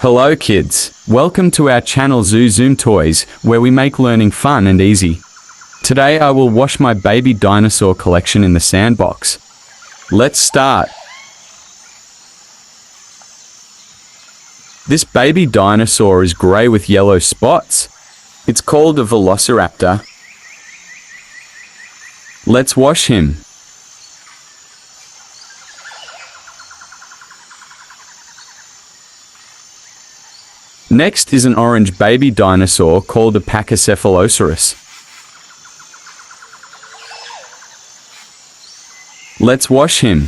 Hello kids, welcome to our channel Zoo Zoom Toys, where we make learning fun and easy. Today I will wash my baby dinosaur collection in the Sandbox. Let's start. This baby dinosaur is grey with yellow spots. It's called a Velociraptor. Let's wash him. Next is an orange baby dinosaur called a Pachycephalosaurus. Let's wash him.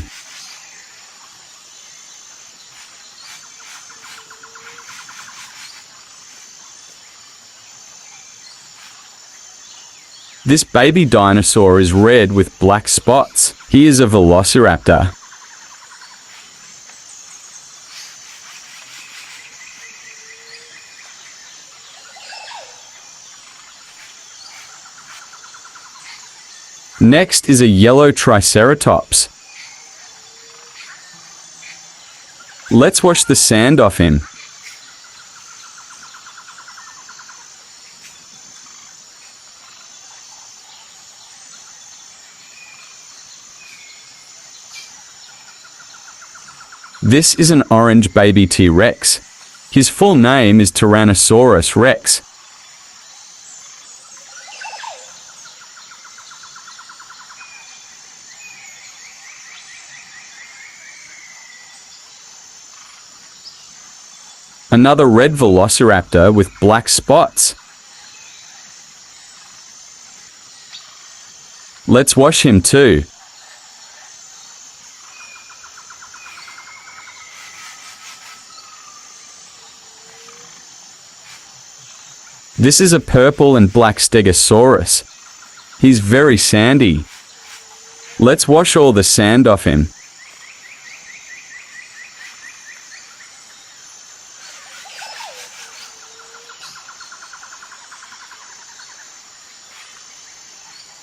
This baby dinosaur is red with black spots. He is a Velociraptor. Next is a yellow Triceratops. Let's wash the sand off him. This is an orange baby T-Rex. His full name is Tyrannosaurus Rex. Another red Velociraptor with black spots. Let's wash him too. This is a purple and black Stegosaurus. He's very sandy. Let's wash all the sand off him.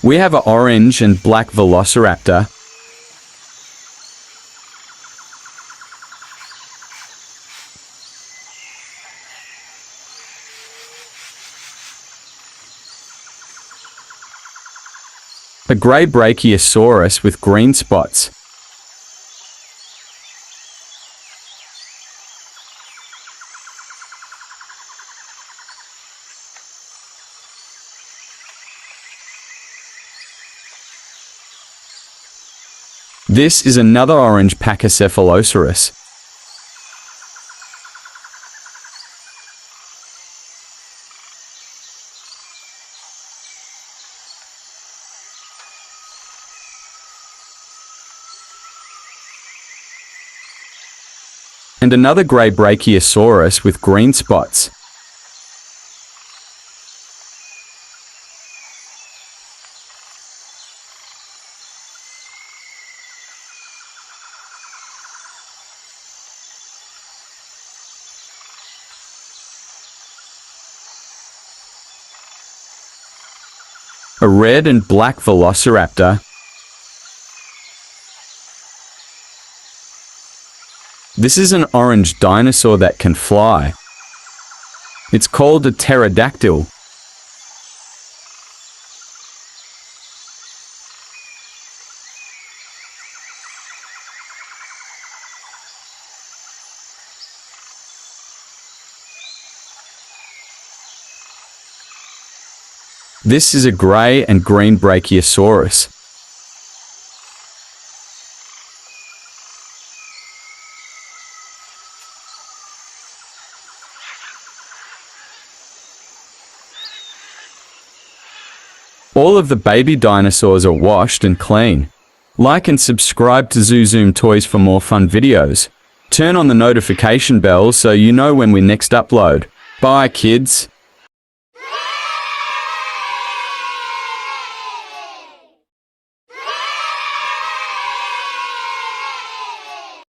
We have an orange and black Velociraptor. A grey Brachiosaurus with green spots. This is another orange Pachycephalosaurus. And another grey Brachiosaurus with green spots. A red and black Velociraptor. This is an orange dinosaur that can fly. It's called a Pterodactyl. This is a grey and green Brachiosaurus. All of the baby dinosaurs are washed and clean. Like and subscribe to Zoo Zoom Toys for more fun videos. Turn on the notification bell so you know when we next upload. Bye kids!